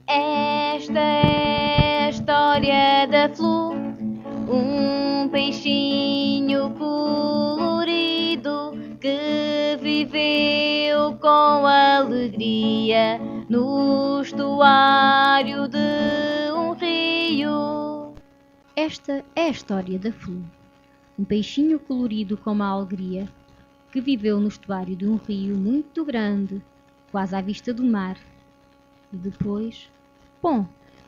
Esta é a história da Flu, um peixinho colorido que viveu com alegria no estuário de um rio. Esta é a história da Flu, um peixinho colorido com uma alegria que viveu no estuário de um rio muito grande, quase à vista do mar. E depois,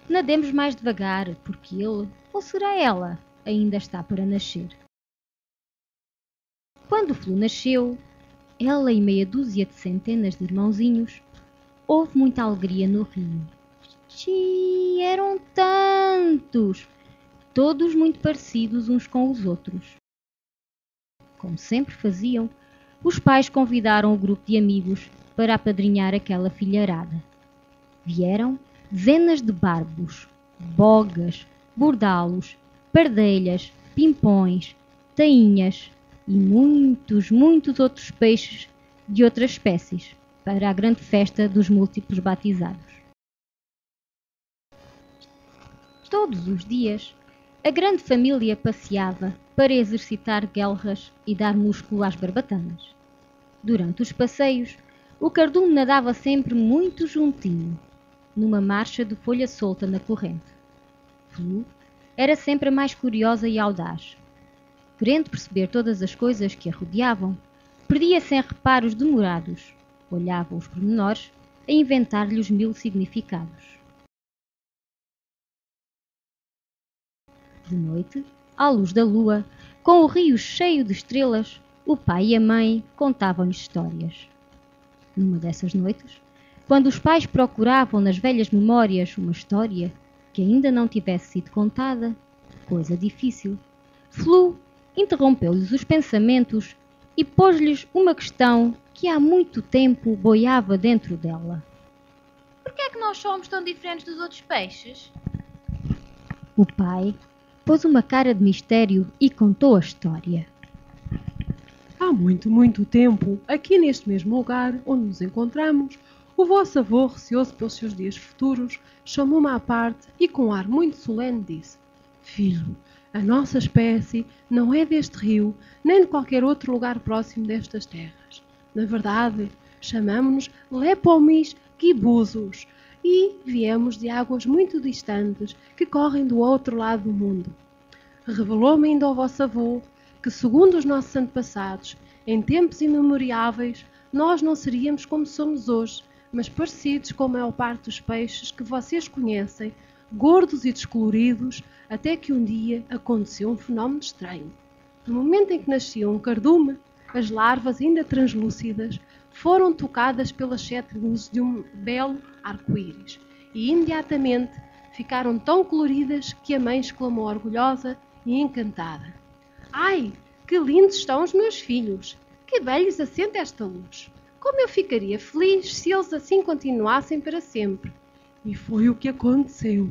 nademos mais devagar, porque ele, ou será ela, ainda está para nascer. Quando Flu nasceu, ela e meia dúzia de centenas de irmãozinhos, houve muita alegria no rio. Eram tantos! Todos muito parecidos uns com os outros. Como sempre faziam, os pais convidaram o grupo de amigos para apadrinhar aquela filharada. Vieram dezenas de barbos, bogas, bordalos, pardelhas, pimpões, tainhas e muitos outros peixes de outras espécies para a grande festa dos múltiplos batizados. Todos os dias, a grande família passeava para exercitar guelras e dar músculo às barbatanas. Durante os passeios, o cardume nadava sempre muito juntinho, numa marcha de folha solta na corrente. Flu era sempre a mais curiosa e audaz. Querendo perceber todas as coisas que a rodeavam, perdia-se em reparos demorados, olhava os pormenores a inventar-lhe 1000 significados. De noite, à luz da lua, com o rio cheio de estrelas, o pai e a mãe contavam-lhes histórias. Numa dessas noites, quando os pais procuravam nas velhas memórias uma história que ainda não tivesse sido contada, coisa difícil, Flu interrompeu-lhes os pensamentos e pôs-lhes uma questão que há muito tempo boiava dentro dela. Por que é que nós somos tão diferentes dos outros peixes? O pai pôs uma cara de mistério e contou a história. Há muito tempo, aqui neste mesmo lugar onde nos encontramos, o vosso avô, receoso pelos seus dias futuros, chamou-me à parte e com um ar muito solene disse: Filho, a nossa espécie não é deste rio, nem de qualquer outro lugar próximo destas terras. Na verdade, chamamo-nos Lepomis gibbuzos e viemos de águas muito distantes que correm do outro lado do mundo. Revelou-me ainda o vosso avô que, segundo os nossos antepassados, em tempos imemoriáveis, nós não seríamos como somos hoje, mas parecidos com a maior parte dos peixes que vocês conhecem, gordos e descoloridos, até que um dia aconteceu um fenómeno estranho. No momento em que nascia um cardume, as larvas, ainda translúcidas, foram tocadas pelas 7 luzes de um belo arco-íris e imediatamente ficaram tão coloridas que a mãe exclamou orgulhosa e encantada: Ai, que lindos estão os meus filhos! Que bem lhes assenta esta luz! Como eu ficaria feliz se eles assim continuassem para sempre! E foi o que aconteceu.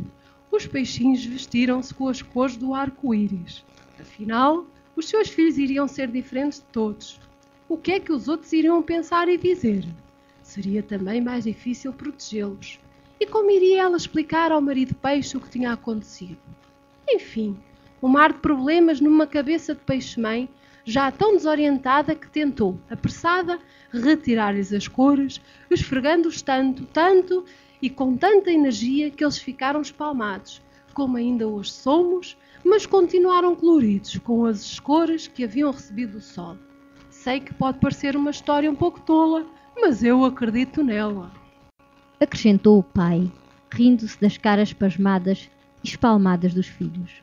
Os peixinhos vestiram-se com as cores do arco-íris. Afinal, os seus filhos iriam ser diferentes de todos. O que é que os outros iriam pensar e dizer? Seria também mais difícil protegê-los. E como iria ela explicar ao marido peixe o que tinha acontecido? Enfim, um mar de problemas numa cabeça de peixe-mãe, já tão desorientada que tentou, apressada, retirar-lhes as cores, esfregando-os tanto e com tanta energia que eles ficaram espalmados, como ainda hoje somos, mas continuaram coloridos com as cores que haviam recebido do sol. Sei que pode parecer uma história um pouco tola, mas eu acredito nela. Acrescentou o pai, rindo-se das caras pasmadas e espalmadas dos filhos.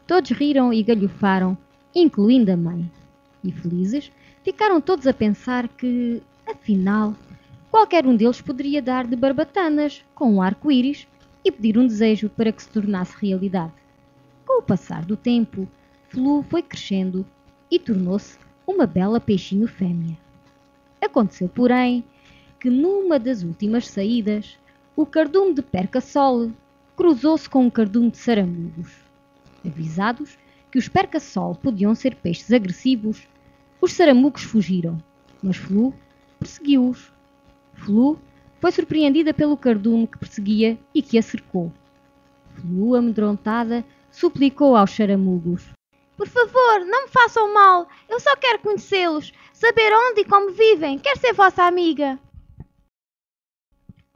Todos riram e galhofaram, incluindo a mãe. E felizes, ficaram todos a pensar que, afinal, qualquer um deles poderia dar de barbatanas com um arco-íris e pedir um desejo para que se tornasse realidade. Com o passar do tempo, Flu foi crescendo e tornou-se uma bela peixinho fêmea. Aconteceu, porém, que numa das últimas saídas, o cardume de perca-sol cruzou-se com um cardume de saramugos. Avisados que os perca-sol podiam ser peixes agressivos, os saramugos fugiram, mas Flu perseguiu-os. Flu foi surpreendida pelo cardume que perseguia e que a cercou. Flu, amedrontada, suplicou aos charamugos: Por favor, não me façam mal. Eu só quero conhecê-los, saber onde e como vivem. Quero ser vossa amiga.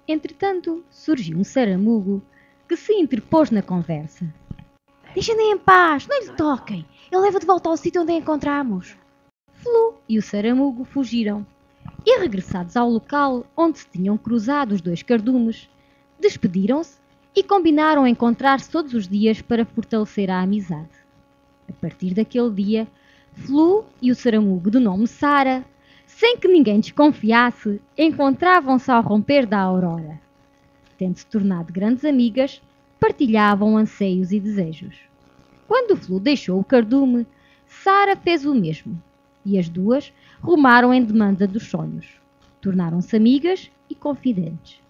Entretanto, surgiu um saramugo que se interpôs na conversa. Deixem-me em paz, não lhe toquem. Eu levo de volta ao sítio onde a encontramos. Flu e o saramugo fugiram e, regressados ao local onde se tinham cruzado os dois cardumes, despediram-se e combinaram encontrar-se todos os dias para fortalecer a amizade. A partir daquele dia, Flu e o saramugo de nome Sara, sem que ninguém desconfiasse, encontravam-se ao romper da aurora. Tendo-se tornado grandes amigas, partilhavam anseios e desejos. Quando Flu deixou o cardume, Sara fez o mesmo, e as duas rumaram em demanda dos sonhos. Tornaram-se amigas e confidentes.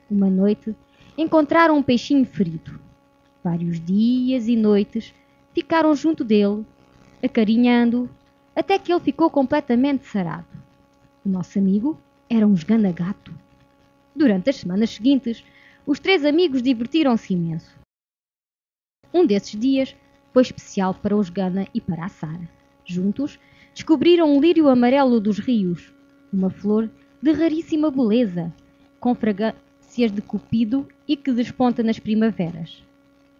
Uma noite, encontraram um peixinho ferido. Vários dias e noites ficaram junto dele, acarinhando-o, até que ele ficou completamente sarado. O nosso amigo era um esgana-gato. Durante as semanas seguintes, os três amigos divertiram-se imenso. Um desses dias foi especial para o esgana e para a Sara. Juntos, descobriram um lírio amarelo dos rios, uma flor de raríssima beleza, com fragrâncias de cupido e que desponta nas primaveras.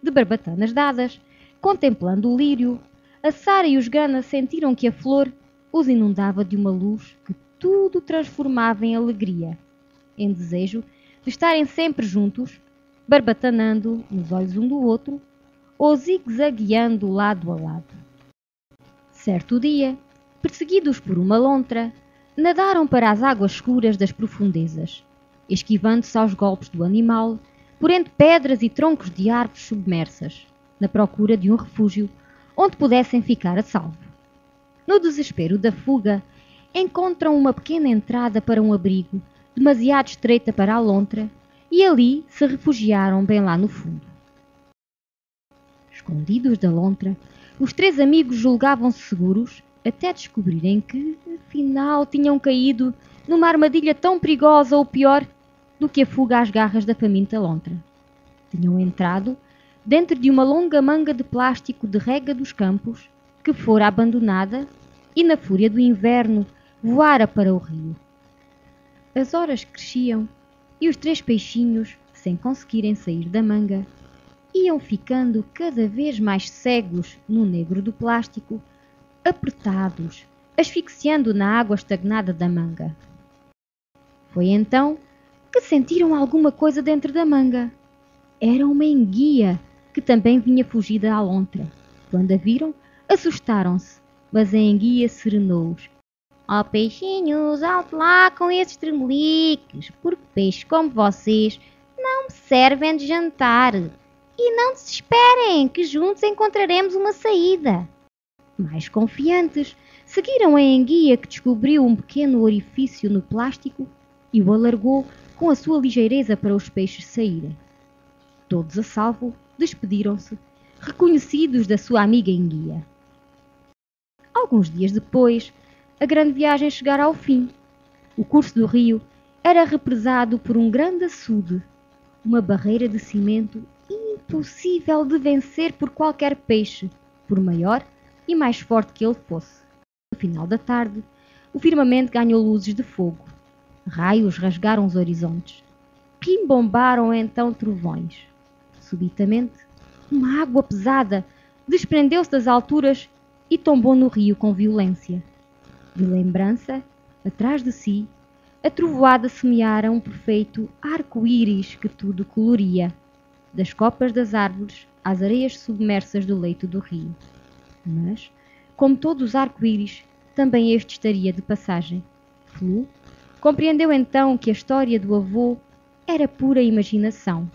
De barbatanas dadas, contemplando o lírio, a Sara e o esgana sentiram que a flor os inundava de uma luz que tudo transformava em alegria, em desejo de estarem sempre juntos, barbatanando nos olhos um do outro ou zigue-zagueando lado a lado. Certo dia, perseguidos por uma lontra, nadaram para as águas escuras das profundezas, esquivando-se aos golpes do animal, por entre pedras e troncos de árvores submersas, na procura de um refúgio onde pudessem ficar a salvo. No desespero da fuga, encontram uma pequena entrada para um abrigo, demasiado estreita para a lontra, e ali se refugiaram bem lá no fundo. Escondidos da lontra, os três amigos julgavam-se seguros até descobrirem que, afinal, tinham caído numa armadilha tão perigosa ou pior do que a fuga às garras da faminta lontra. Tinham entrado dentro de uma longa manga de plástico de rega dos campos que fora abandonada e, na fúria do inverno, voara para o rio. As horas cresciam e os três peixinhos, sem conseguirem sair da manga, iam ficando cada vez mais cegos no negro do plástico, apertados, asfixiando na água estagnada da manga. Foi então que sentiram alguma coisa dentro da manga. Era uma enguia que também vinha fugida à lontra. Quando a viram, assustaram-se, mas a enguia serenou-os. Ó peixinhos, alto lá com esses tremeliques, porque peixes como vocês não me servem de jantar. E não desesperem, que juntos encontraremos uma saída. Mais confiantes, seguiram a enguia que descobriu um pequeno orifício no plástico e o alargou com a sua ligeireza para os peixes saírem. Todos a salvo, despediram-se, reconhecidos da sua amiga enguia. Alguns dias depois, a grande viagem chegara ao fim. O curso do rio era represado por um grande açude, uma barreira de cimento impossível de vencer por qualquer peixe, por maior e mais forte que ele fosse. No final da tarde, o firmamento ganhou luzes de fogo. Raios rasgaram os horizontes. Rimbombaram então trovões. Subitamente, uma água pesada desprendeu-se das alturas e tombou no rio com violência. De lembrança, atrás de si, a trovoada semeara um perfeito arco-íris que tudo coloria, das copas das árvores às areias submersas do leito do rio. Mas, como todos os arco-íris, também este estaria de passagem. Flu compreendeu então que a história do avô era pura imaginação,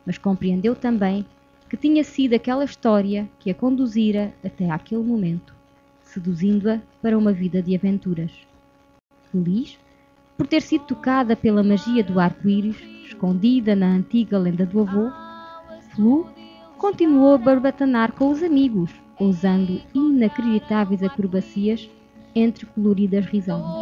mas compreendeu também que tinha sido aquela história que a conduzira até àquele momento, seduzindo-a para uma vida de aventuras. Feliz por ter sido tocada pela magia do arco-íris, escondida na antiga lenda do avô, Flu continuou a barbatanar com os amigos, usando inacreditáveis acrobacias entre coloridas risadas.